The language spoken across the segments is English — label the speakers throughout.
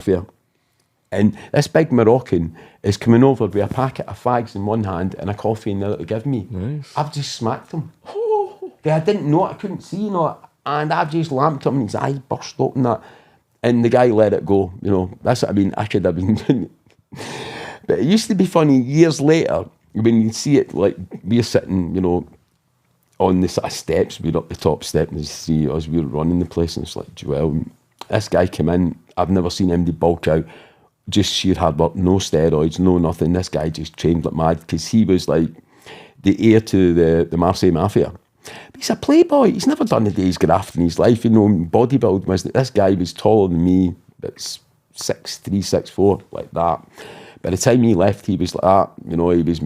Speaker 1: fair. And this big Moroccan is coming over with a packet of fags in one hand and a coffee in the other to give me.
Speaker 2: Nice.
Speaker 1: I've just smacked him. I didn't know it, I couldn't see, and I've just lamped him and his eyes burst open that. And the guy let it go, That's what I mean, I could have been doing it. But it used to be funny, years later, when you see it, like, we're sitting, on the sort of steps, we're up the top step, and you see us, we're running the place, and it's like, Joel, this guy came in, I've never seen anybody bulk out, just sheer hard work, no steroids, no nothing. This guy just trained like mad, because he was like the heir to the Marseille Mafia. But he's a playboy, he's never done a day's graft in his life, bodybuild wasn't. This guy was taller than me, about 6'3", 6'4", like that. By the time he left, he was like that, he was,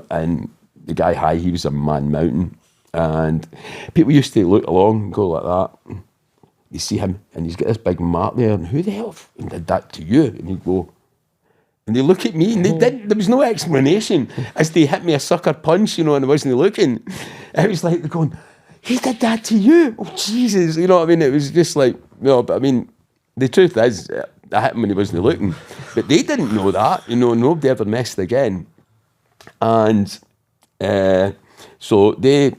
Speaker 1: and the guy high, he was a man mountain. And people used to look along and go like that. You see him, and he's got this big mark there, and who the hell did that to you? And he'd go, and they look at me, and there was no explanation as they hit me a sucker punch, and I wasn't looking. It was like they're going, he did that to you? Oh, Jesus, It was just like, but I mean, the truth is, I hit him when he wasn't looking. But they didn't know that, nobody ever messed again. And so they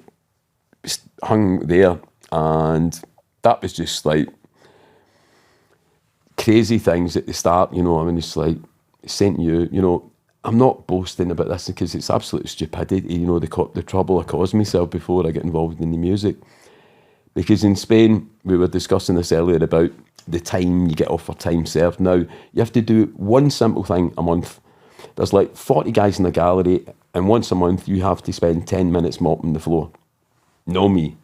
Speaker 1: hung there, and that was just like crazy things at the start, it's like, saying to you, I'm not boasting about this because it's absolute stupidity, the trouble I caused myself before I get involved in the music. Because in Spain, we were discussing this earlier about the time you get off for time served. Now, you have to do one simple thing a month. There's like 40 guys in the gallery, and once a month you have to spend 10 minutes mopping the floor. Know me.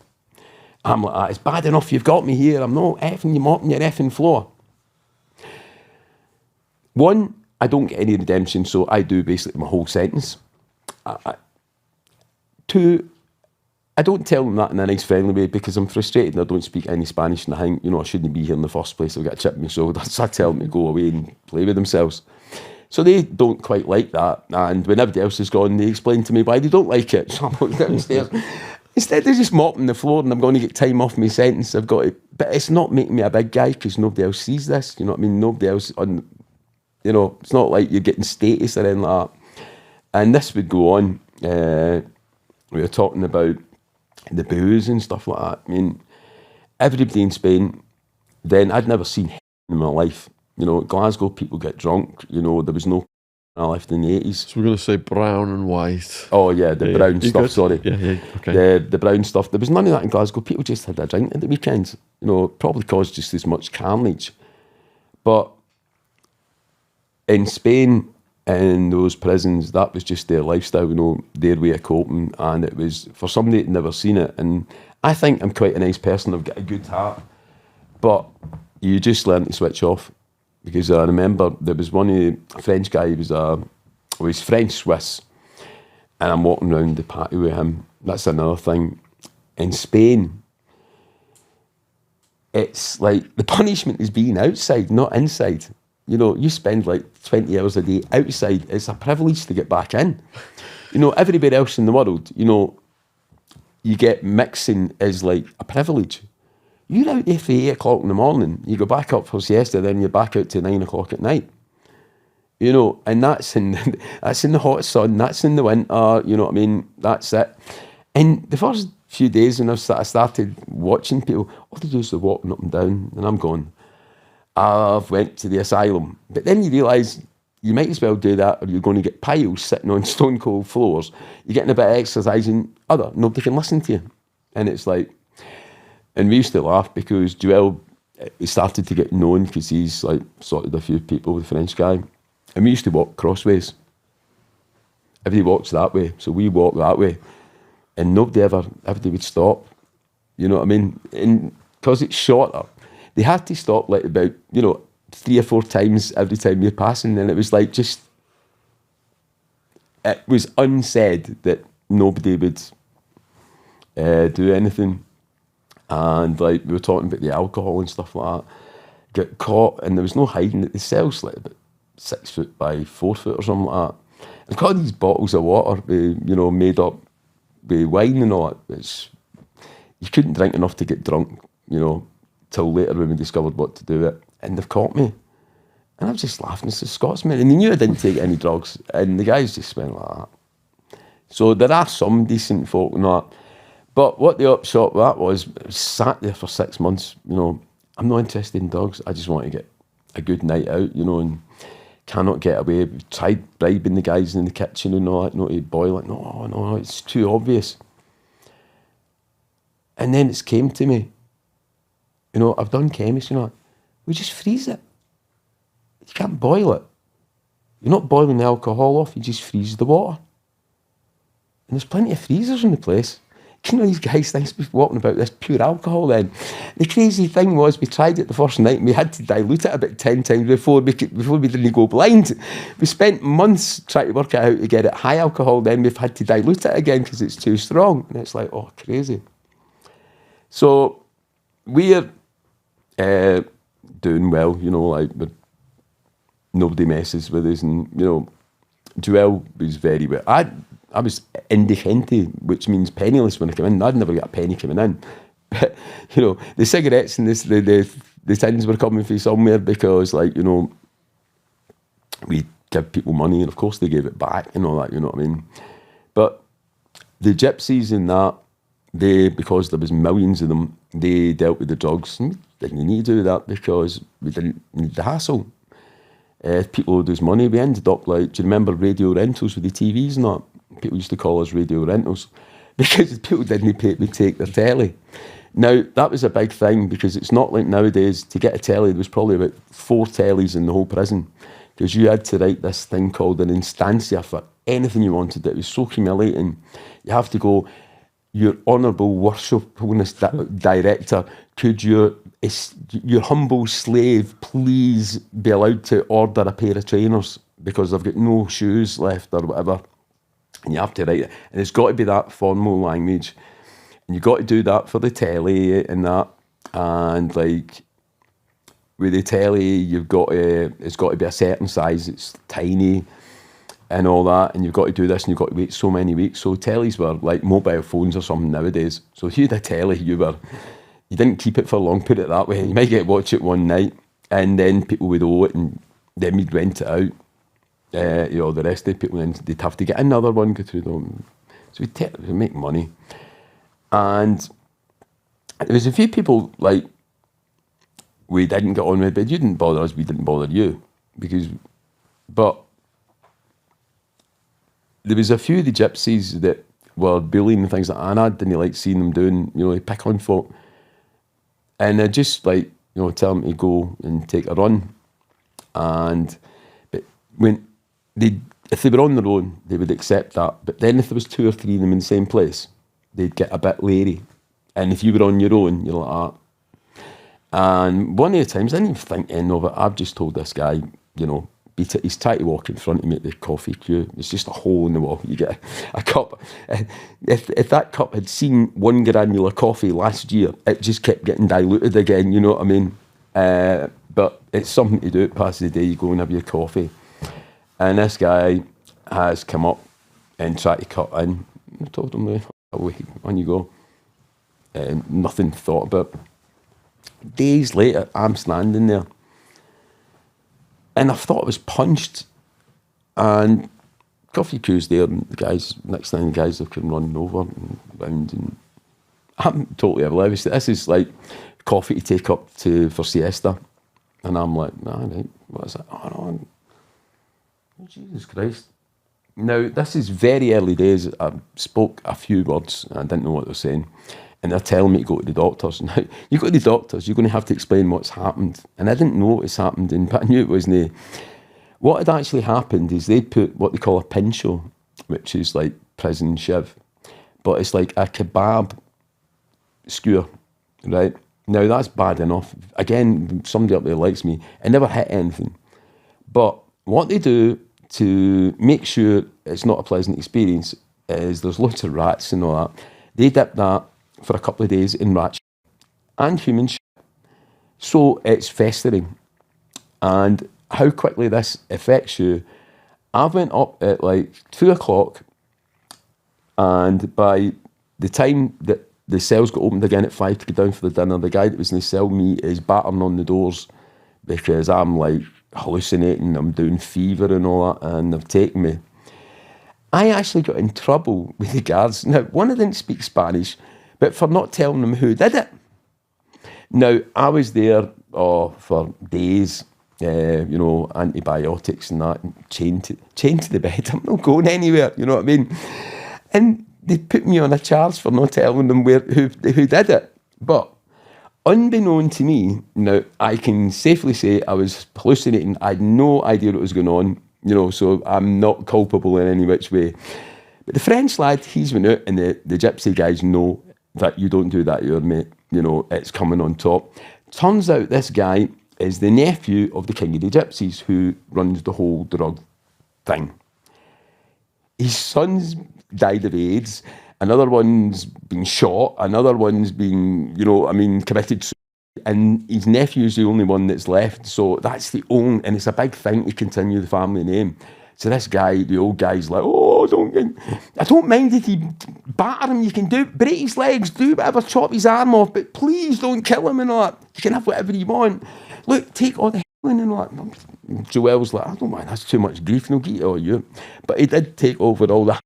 Speaker 1: I'm like, it's bad enough you've got me here, I'm not effing you mopping your effing floor. One, I don't get any redemption, so I do basically my whole sentence. Two, I don't tell them that in a nice friendly way because I'm frustrated and I don't speak any Spanish, and I think, I shouldn't be here in the first place, I've got a chip in my shoulder, so I tell them to go away and play with themselves. So they don't quite like that, and when everybody else is gone, they explain to me why they don't like it. So I'm going downstairs. Instead of just mopping the floor and I'm going to get time off my sentence, I've got to, but it's not making me a big guy because nobody else sees this, nobody else on, it's not like you're getting status or anything like that. And this would go on, we were talking about the booze and stuff like that. I mean, everybody in Spain, then I'd never seen in my life. Glasgow people get drunk, there was no I left in the 80s.
Speaker 2: So we're going to say brown and white.
Speaker 1: Oh yeah, the brown stuff, good? Sorry.
Speaker 2: Yeah, okay.
Speaker 1: The brown stuff. There was none of that in Glasgow. People just had a drink at the weekends. Probably caused just as much carnage. But in Spain, in those prisons, that was just their lifestyle, their way of coping. And it was, for somebody that never seen it, and I think I'm quite a nice person, I've got a good heart, but you just learn to switch off. Because I remember there was one French guy, he was French-Swiss, and I'm walking around the patio with him. That's another thing. In Spain, it's like the punishment is being outside, not inside. You spend like 20 hours a day outside. It's a privilege to get back in. Everywhere else in the world, you get mixing is like a privilege. You're out there for 8 o'clock in the morning, you go back up for siesta, then you're back out to 9 o'clock at night. And that's in the hot sun, that's in the winter, that's it. And the first few days when I started watching people, all they do is they're walking up and down, and I'm going, I've went to the asylum. But then you realise you might as well do that, or you're going to get piles sitting on stone cold floors. You're getting a bit of exercise and nobody can listen to you. And it's like, and we used to laugh because Joel, he started to get known because he's like sorted a few people with the French guy. And we used to walk crossways. Everybody walks that way, so we walk that way. And everybody would stop. You know what I mean? And because it's shorter, they had to stop like about, 3 or 4 times every time you're passing. And it was like it was unsaid that nobody would do anything. And like we were talking about the alcohol and stuff like that, get caught, and there was no hiding it. The cell's like about 6 foot by 4 foot or something like that. And got these bottles of water, made up with wine and all that. You couldn't drink enough to get drunk, till later when we discovered what to do with it. And they've caught me. And I was just laughing. It's a Scotsman. And they knew I didn't take any drugs. And the guys just went like that. So there are some decent folk and that. But what the upshot of that was, I sat there for 6 months, you know, I'm not interested in dogs. I just want to get a good night out, you know, and cannot get away. We tried bribing the guys in the kitchen and all that, not to boil it. No, it's too obvious. And then it's came to me, you know, I've done chemistry, you know, we just freeze it. You can't boil it. You're not boiling the alcohol off, you just freeze the water. And there's plenty of freezers in the place. You know, these guys think we're walking about this pure alcohol then. The crazy thing was, we tried it the first night and we had to dilute it about 10 times before we didn't go blind. We spent months trying to work out how to get it high alcohol, then we've had to dilute it again because it's too strong. And it's like, oh, crazy. So we're doing well, you know, like nobody messes with us. And, you know, Joelle was very well. I was indigente, which means penniless when I came in. I'd never got a penny coming in. But, you know, the cigarettes and the tins were coming from somewhere because, like, you know, we give people money and, of course, they gave it back and all that, you know what I mean? But the gypsies and that, because there was millions of them, they dealt with the drugs. And we didn't need to do that because we didn't need the hassle. People owed us money. We ended up like, do you remember radio rentals with the TVs and that? People used to call us radio rentals because people didn't pay to take their telly. Now, that was a big thing because it's not like nowadays. To get a telly, there was probably about 4 tellies in the whole prison because you had to write this thing called an instancia for anything you wanted. It was so humiliating. You have to go, your honourable worshipfulness director, could your humble slave please be allowed to order a pair of trainers because I've got no shoes left or whatever. And you have to write it. And it's got to be that formal language. And you've got to do that for the telly and that. And like with the telly, it's got to be a certain size. It's tiny and all that. And you've got to do this and you've got to wait so many weeks. So tellies were like mobile phones or something nowadays. So if you had a telly, you didn't keep it for long, put it that way. You might watch it one night and then people would owe it and then we'd rent it out. You know, the rest of the people, they'd have to get another one, go through them. So we'd make money. And there was a few people, like, we didn't get on with, but you didn't bother us, we didn't bother you. But there was a few of the gypsies that were bullying and things like that, and I didn't like seeing them doing, you know, they pick on folk. And I just, like, you know, tell them to go and take a run. But if they were on their own, they would accept that. But then if there was 2 or 3 of them in the same place, they'd get a bit leery. And if you were on your own, you're like that. And one of the times, I didn't even think any of it. I've just told this guy, you know, beat it. He's tried to walk in front of me at the coffee queue. It's just a hole in the wall. You get a cup. If that cup had seen 1 granular coffee last year, it just kept getting diluted again, you know what I mean? But it's something to do it past the day. You go and have your coffee. And this guy has come up and tried to cut in. I told him, away, on you go. Nothing thought about. Days later, I'm standing there. And I thought I was punched. And coffee queue's there, and the guys, next thing the guys have come running over and round. And I'm totally oblivious. This is like coffee to take up for siesta. And I'm like, nah, right, what is that? Oh, no. Oh, Jesus Christ. Now, this is very early days. I spoke a few words and I didn't know what they were saying. And they're telling me to go to the doctors. Now, you go to the doctors, you're going to have to explain what's happened. And I didn't know what's happened, but I knew it wasn't. What had actually happened is they put what they call a pincho, which is like prison shiv. But it's like a kebab skewer, right? Now, that's bad enough. Again, somebody up there likes me. I never hit anything. But what they do to make sure it's not a pleasant experience is there's lots of rats and all that. They dip that for a couple of days in rat shit and human shit. So it's festering. And how quickly this affects you, I went up at like 2 o'clock, and by the time that the cells got opened again at 5 to go down for the dinner, the guy that was in the cell, me, is battering on the doors because I'm like hallucinating, I'm doing fever and all that, and they've taken me. I actually got in trouble with the guards. Now, one, I didn't speak Spanish, but for not telling them who did it. Now, I was there for days, antibiotics and that, chained to the bed. I'm not going anywhere, you know what I mean? And they put me on a charge for not telling them who did it. But unbeknown to me, now, I can safely say I was hallucinating. I had no idea what was going on, so I'm not culpable in any which way. But the French lad, he's went out, and the gypsy guys know that you don't do that to your mate. It's coming on top. Turns out this guy is the nephew of the King of the Gypsies, who runs the whole drug thing. His son's died of AIDS. Another one's been shot. Another one's been, committed suicide. And his nephew's the only one that's left. So that's the only, and it's a big thing to continue the family name. So this guy, the old guy's like, I don't mind if you batter him, you can break his legs, do whatever, chop his arm off, but please don't kill him and all that. You can have whatever you want. Look, take all the heroin and all that. Joelle's like, I don't mind, that's too much grief, no get it all you. But he did take over all the...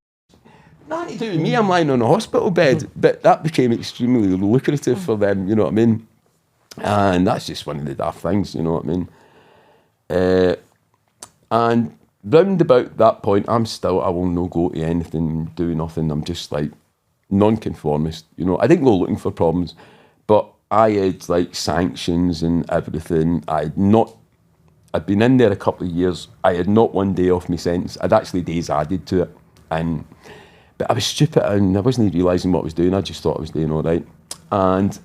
Speaker 1: Nothing to do with me, I'm lying on a hospital bed, but that became extremely lucrative for them, you know what I mean? And that's just one of the daft things, you know what I mean? And round about that point, I will no go to anything, do nothing. I'm just like non-conformist, I didn't go looking for problems, but I had like sanctions and everything. I'd been in there a couple of years. I had not one day off my sentence. I'd actually days added to it. But I was stupid and I wasn't realising what I was doing. I just thought I was doing all right. And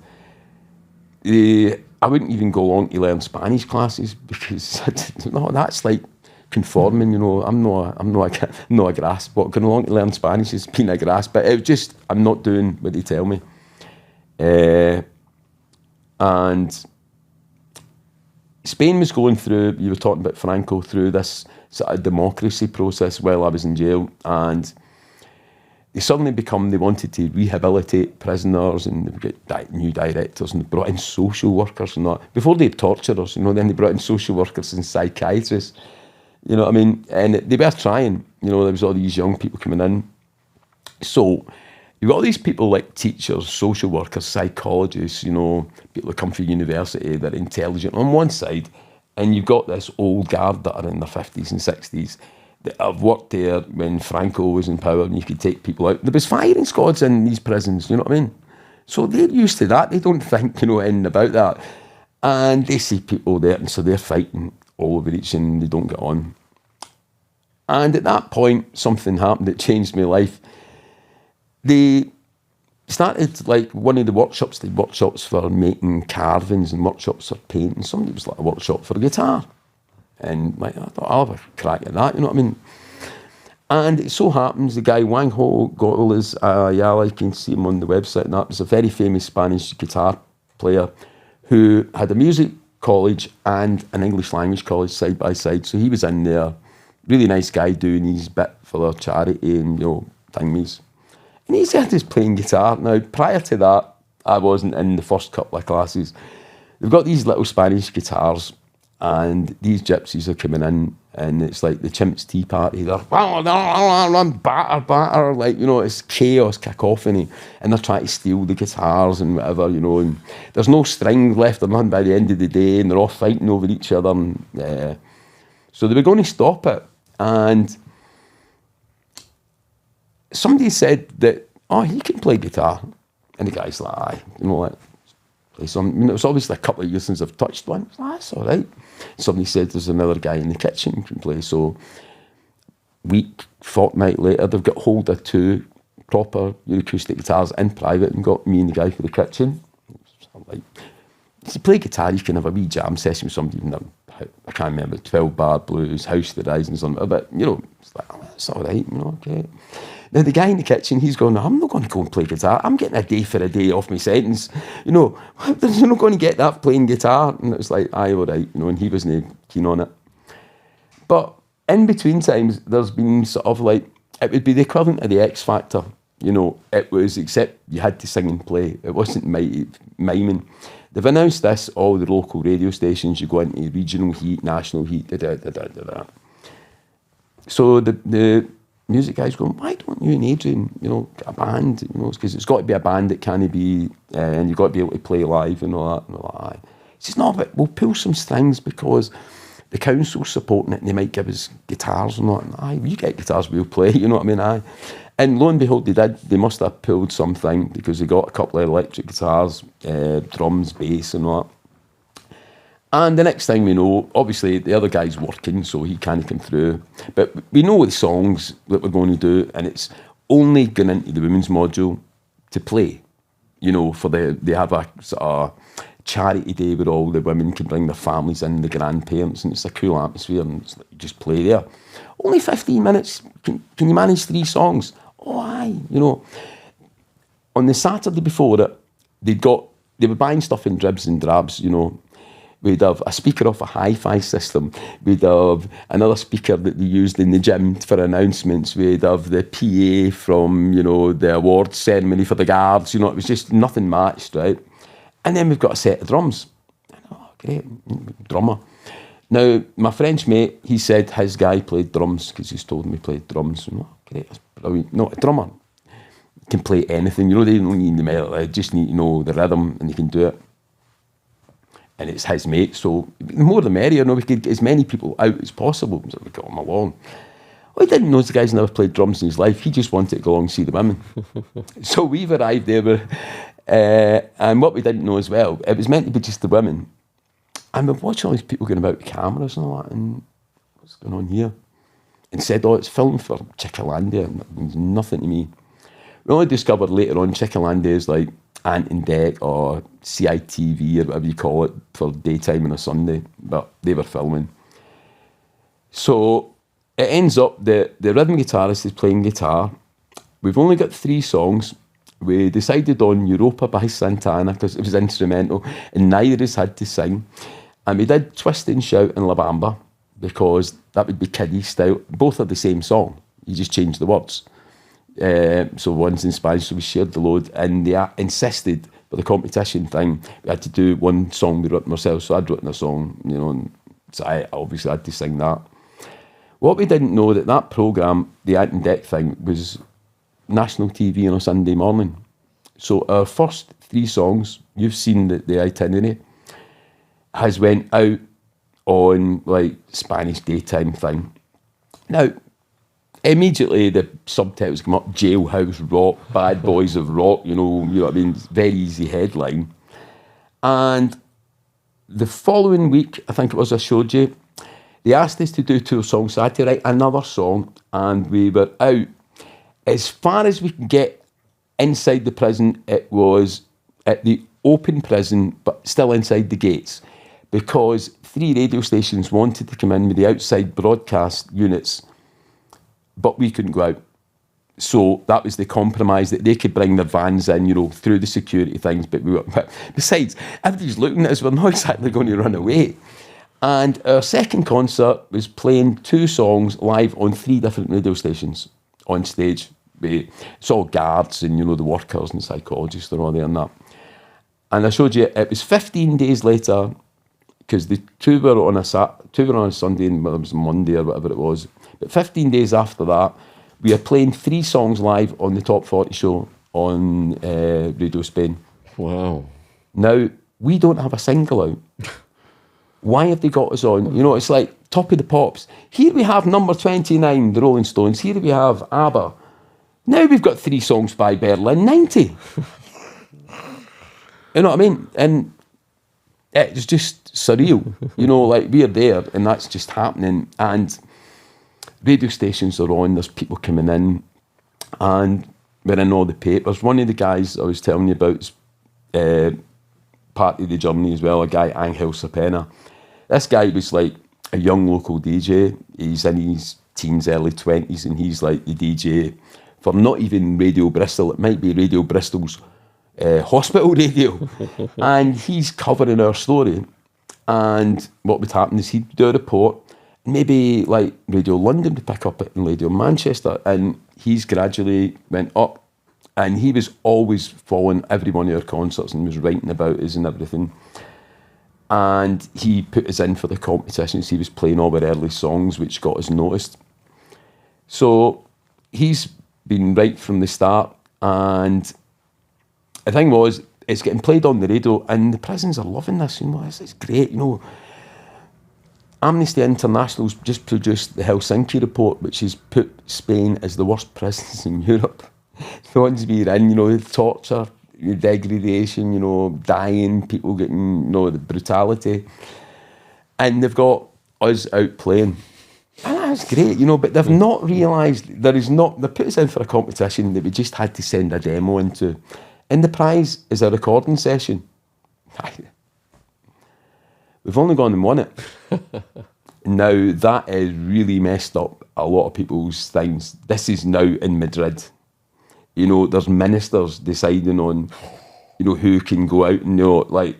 Speaker 1: I wouldn't even go along to learn Spanish classes because that's like conforming, I'm not a grasp. But going along to learn Spanish is being a grasp. But it was just, I'm not doing what they tell me. And Spain was going through, you were talking about Franco, through this sort of democracy process while I was in jail, and they wanted to rehabilitate prisoners, and they got new directors, and they brought in social workers and that. Before they'd torture us, then they brought in social workers and psychiatrists, you know what I mean? And they were trying, there was all these young people coming in. So you've got all these people like teachers, social workers, psychologists, people who come from university, they're intelligent on one side, and you've got this old guard that are in their 50s and 60s that have worked there when Franco was in power and you could take people out. There was firing squads in these prisons, you know what I mean? So they're used to that. They don't think, anything about that. And they see people there, and so they're fighting all over each, and they don't get on. And at that point, something happened that changed my life. They started, like, one of the workshops, they had workshops for making carvings and workshops for painting. Somebody was like a workshop for a guitar. And like, I thought, I'll have a crack at that, you know what I mean? And it so happens, the guy Wang Ho got all his Ayala, you can see him on the website, and that was a very famous Spanish guitar player who had a music college and an English language college side by side. So he was in there, really nice guy doing his bit for their charity and, thingies. And he started playing guitar. Now, prior to that, I wasn't in the first couple of classes. They've got these little Spanish guitars, and these gypsies are coming in, and it's like the chimps tea party. They're batter, like, it's chaos, cacophony, and they're trying to steal the guitars and whatever, and there's no strings left or nothing by the end of the day, and they're all fighting over each other. And, so they were going to stop it, and somebody said that, he can play guitar, and the guy's like, aye, play some. It was obviously a couple of years since I've touched one. That's all right. Somebody said there's another guy in the kitchen who can play. So fortnight later, they've got hold of 2 proper acoustic guitars in private and got me and the guy for the kitchen. So I'm like, if you play guitar, you can have a wee jam session with somebody. I can't remember, 12 bar blues, House of the Rising Sun, but it's like, that's all right, okay. Now the guy in the kitchen, he's going, I'm not going to go and play guitar. I'm getting a day for a day off my sentence. You're not going to get that playing guitar. And it was like, aye, all right, and he wasn't keen on it. But in between times, there's been sort of like, it would be the equivalent of the X Factor. You know, it was, except you had to sing and play. It wasn't miming. They've announced this, all the local radio stations, you go into regional heat, national heat, da-da-da-da-da. So the music guys going, why don't you and Adrian, you know, get a band? You know, because it's got to be a band that can't be, and you've got to be able to play live and all that. And all that. He says, no, but we'll pull some strings because the council's supporting it and they might give us guitars and all that. Aye, you get guitars, we'll play, you know what I mean? Aye. And lo and behold, they did. They must have pulled something because they got a couple of electric guitars, drums, bass and all that. And the next thing we know, obviously the other guy's working, so he can't come through. But we know the songs that we're going to do, and it's only going into the women's module to play. You know, they have a sort of charity day where all the women can bring their families in, the grandparents, and it's a cool atmosphere, and it's like you just play there. Only 15 minutes. Can you manage 3 songs? Oh, aye. You know, on the Saturday before it, they were buying stuff in dribs and drabs, you know. We'd have a speaker off a hi-fi system. We'd have another speaker that they used in the gym for announcements. We'd have the PA from, you know, the awards ceremony for the guards. You know, it was just nothing matched, right? And then we've got a set of drums. Oh, great, drummer. Now, my French mate, he said his guy played drums because he's told me he played drums. Oh, great, that's brilliant. No, a drummer can play anything. You know, they don't need the metal. They just need to know the rhythm and they can do it. And it's his mate, so the more the merrier. You know, we could get as many people out as possible. So we got him along. Well, he didn't know the guy's never played drums in his life. He just wanted to go along and see the women. So we've arrived there, and what we didn't know as well, it was meant to be just the women. And we're watching all these people going about with cameras and all that, and what's going on here? And said, oh, it's filmed for Chickalandia, and that means nothing to me. We only discovered later on Chickalandia is like Ant and Dec or CITV or whatever you call it for daytime on a Sunday, but they were filming. So it ends up that the rhythm guitarist is playing guitar. We've only got 3 songs. We decided on Europa by Santana because it was instrumental and neither of us had to sing. And we did Twist and Shout and La Bamba because that would be kiddie style. Both are the same song. You just change the words. So one's in Spanish, so we shared the load, and they insisted for the competition thing, we had to do one song we wrote ourselves. So I'd written a song, you know, and so I obviously had to sing that. What we didn't know that programme, the Ant and Dec thing, was national TV on a Sunday morning. So our first 3 songs, you've seen the itinerary, has went out on like Spanish daytime thing. Now, immediately the subtitles come up, Jailhouse Rock, Bad Boys of Rock, you know what I mean? Very easy headline. And the following week, I think it was I showed you, they asked us to do 2 songs, so I had to write another song, and we were out. As far as we could get inside the prison, it was at the open prison, but still inside the gates, because 3 radio stations wanted to come in with the outside broadcast units, but we couldn't go out. So that was the compromise, that they could bring their vans in, you know, through the security things. But besides, everybody's looking at us, we're not exactly going to run away. And our second concert was playing 2 songs live on 3 different radio stations on stage. It's all guards and, you know, the workers and psychologists are all there and that. And I showed you, it was 15 days later, because the 2 were on a Sunday and it was Monday or whatever it was. But 15 days after that, we are playing 3 songs live on the Top 40 show on Radio Spain.
Speaker 2: Wow.
Speaker 1: Now, we don't have a single out. Why have they got us on? You know, it's like Top of the Pops. Here we have number 29, the Rolling Stones. Here we have ABBA. Now we've got 3 songs by Berlin, 90. You know what I mean? And it's just surreal. You know, like we're there and that's just happening. And radio stations are on, there's people coming in, and we're in all the papers. One of the guys I was telling you about is part of the journey as well, a guy, Angel Sapena. This guy was like a young local DJ. He's in his teens, early 20s, and he's like the DJ for not even Radio Bristol. It might be Radio Bristol's hospital radio. And he's covering our story. And what would happen is he'd do a report, maybe like Radio London to pick up it and Radio Manchester, and he's gradually went up And he was always following every one of our concerts and was writing about us and everything. And he put us in for the competitions. He was playing all our early songs, which got us noticed. So he's been right from the start. And the thing was, it's getting played on the radio, and the prisons are loving this. You know, it's great. You know, Amnesty International's just produced the Helsinki report, which has put Spain as the worst prisons in Europe. The ones we're in, you know, the torture, the degradation, you know, dying, people getting, you know, the brutality. And they've got us out playing. And that's great, you know, but they've not realised they put us in for a competition that we just had to send a demo into. And the prize is a recording session. We've only gone and won it. Now, that has really messed up a lot of people's things. This is now in Madrid. You know, there's ministers deciding on, you know, who can go out and, you know, like,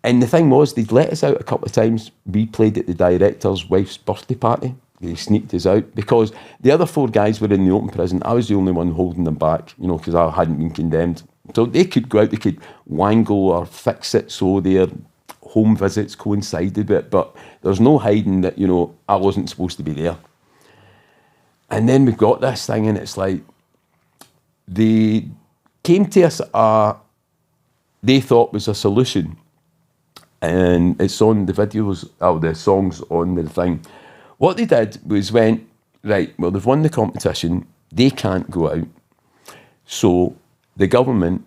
Speaker 1: and the thing was, they'd let us out a couple of times. We played at the director's wife's birthday party. They sneaked us out because the other 4 guys were in the open prison. I was the only one holding them back, you know, because I hadn't been condemned. So they could go out, they could wangle or fix it so their home visits coincided with it. But there's no hiding that, you know, I wasn't supposed to be there. And then we've got this thing, and it's like, they came to us, they thought was a solution. And it's on the videos, the songs on the thing. What they did was went, right, well, they've won the competition, they can't go out. So the government,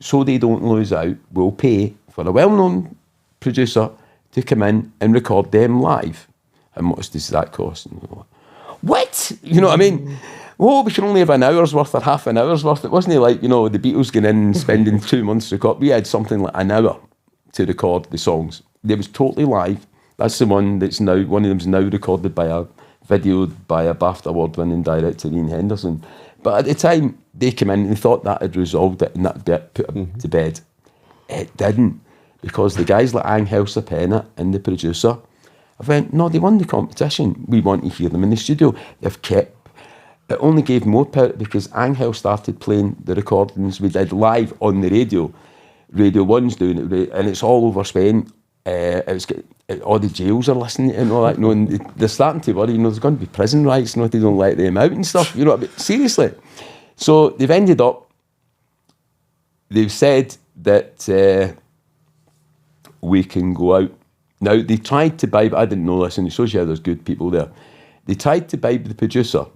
Speaker 1: so they don't lose out, will pay for a well-known producer to come in and record them live. How much does that cost? What? You know what I mean? Oh, we can only have an hour's worth or half an hour's worth. It wasn't like, you know, the Beatles going in and spending 2 months to record. We had something like an hour to record the songs. It was totally live. That's the one that's now, one of them's now recorded by a video by a BAFTA award-winning director, Ian Henderson. But at the time, they came in and they thought that had resolved it and that bit put them to bed. It didn't, because the guys like Angel Sapena and the producer, I went, no, they won the competition. We want to hear them in the studio. They've kept, it only gave more power because Angel started playing the recordings we did live on the radio. Radio 1's doing it, and it's all over Spain. All the jails are listening and all that, you know, and they're starting to worry, you know, there's going to be prison riots, you know, if they don't let them out and stuff, you know what I mean? Seriously. So they've ended up, they've said that we can go out. Now, they tried to bribe, I didn't know this, and it shows you how there's good people there. They tried to bribe the producer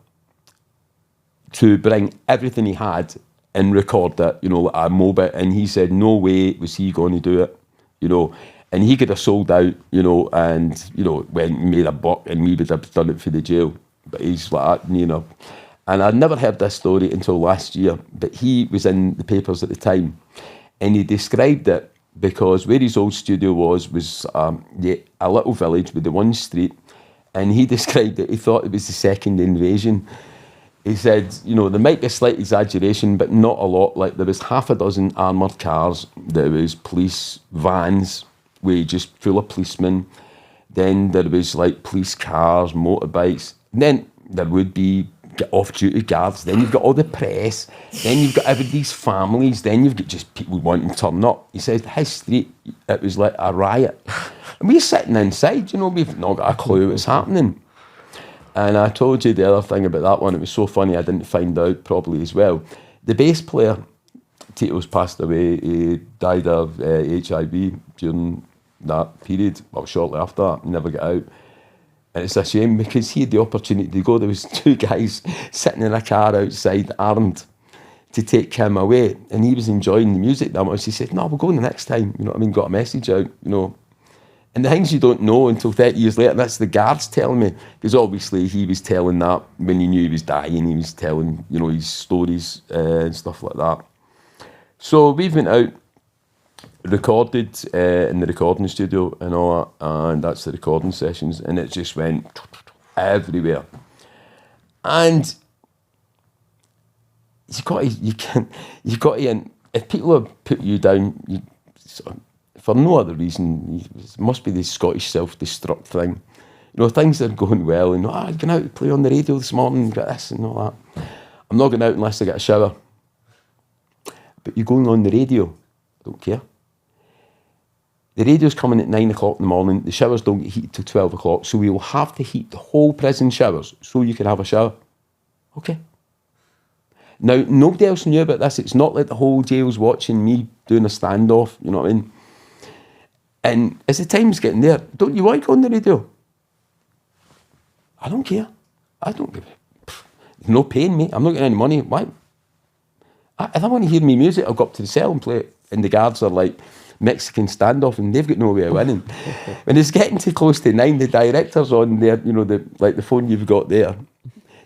Speaker 1: to bring everything he had and record it, you know, a MOVEeClips, and he said no way was he going to do it, you know, and he could have sold out, you know, and, you know, went and made a buck, and we would have done it for the jail. But he's like, you know, and I'd never heard this story until last year, but he was in the papers at the time, and he described it because where his old studio was a little village with the one street, and he described it, he thought it was the second invasion. He said, you know, there might be a slight exaggeration, but not a lot. Like, there was half a dozen armoured cars, there was police vans, with just full of policemen. Then there was like police cars, motorbikes. And then there would be off-duty guards. Then you've got all the press. Then you've got everybody's families. Then you've got just people wanting to turn up. He said his street, it was like a riot. And we're sitting inside, you know, we've not got a clue what's happening. And I told you the other thing about that one, it was so funny I didn't find out properly as well. The bass player, Tito's passed away, he died of HIV during that period, well, shortly after that, never got out. And it's a shame because he had the opportunity to go. There was 2 guys sitting in a car outside, armed, to take him away. And he was enjoying the music that much. He said, no, we'll go the next time, you know what I mean, got a message out, you know. And the things you don't know until 30 years later, that's the guards telling me. Because obviously he was telling that when he knew he was dying, he was telling, you know, his stories and stuff like that. So we went out, recorded in the recording studio and all that, and that's the recording sessions, and it just went everywhere. And you've got to, if people have put you down, for no other reason, it must be the Scottish self-destruct thing. You know, things are going well, and I'm going out to play on the radio this morning, got this and all that. I'm not going out unless I get a shower. But you're going on the radio. I don't care. The radio's coming at 9 o'clock in the morning. The showers don't get heated till 12 o'clock. So we will have to heat the whole prison showers so you can have a shower. Okay. Now, nobody else knew about this. It's not like the whole jail's watching me doing a standoff, you know what I mean? And as the time's getting there, don't you want to go on the radio? I don't care. I don't give a... No paying me. I'm not getting any money. Why? If I want to hear me music, I'll go up to the cell and play it. And the guards are like Mexican standoff and they've got no way of winning. When it's getting too close to 9, the director's on there, you know, the phone you've got there,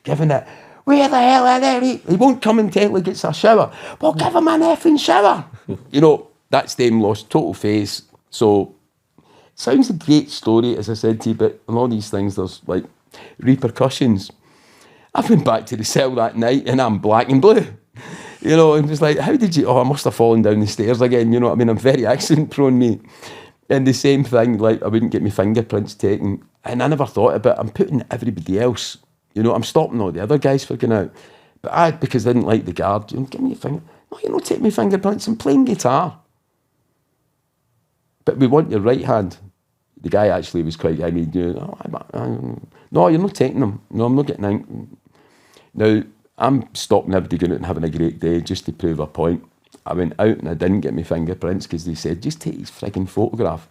Speaker 1: giving it, where the hell are they? He won't come until he gets a shower. Well, give him an effing shower. You know, that's them lost total face. So, sounds a great story, as I said to you, but on all these things, there's like repercussions. I went back to the cell that night and I'm black and blue. You know, and just like, how did you, I must have fallen down the stairs again, you know what I mean? I'm very accident prone, mate. And the same thing, like, I wouldn't get my fingerprints taken. And I never thought about it. I'm putting everybody else, you know, I'm stopping all the other guys for going out. But because I didn't like the guard, you know, give me your finger. No, you're not taking my fingerprints, I'm playing guitar. But we want your right hand. The guy actually was quite, I mean, you know, no, you're not taking them. No, I'm not getting out. Now, I'm stopping everybody going out and having a great day just to prove a point. I went out and I didn't get my fingerprints because they said, just take his frigging photograph.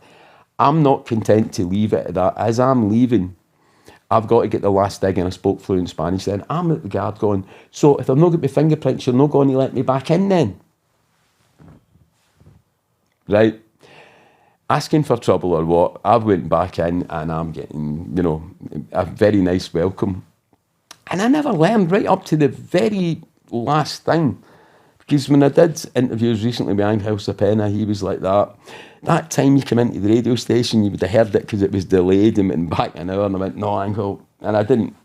Speaker 1: I'm not content to leave it at that. As I'm leaving, I've got to get the last dig, and I spoke fluent Spanish then. I'm at the guard going, so if I've not got my fingerprints, you're not going to let me back in then? Right? Asking for trouble or what? I went back in and I'm getting, you know, a very nice welcome. And I never learned right up to the very last thing. Because when I did interviews recently with Angel Sapena, he was like that. That time you come into the radio station, you would have heard it because it was delayed and went back an hour. And I went, no, Angel. And I didn't,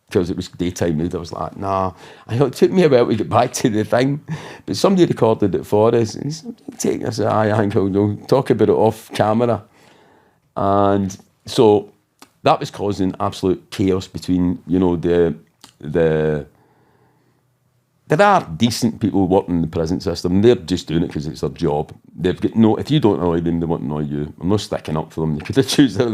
Speaker 1: because it was daytime radio. I was like, nah. It took me a while to get back to the thing. But somebody recorded it for us. And he said, I said, aye, Angel, you'll talk about it off camera. And so that was causing absolute chaos between, you know, there are decent people working in the prison system. They're just doing it because it's their job. They've got no, if you don't annoy them, they won't annoy you. I'm not sticking up for them. They could have chosen another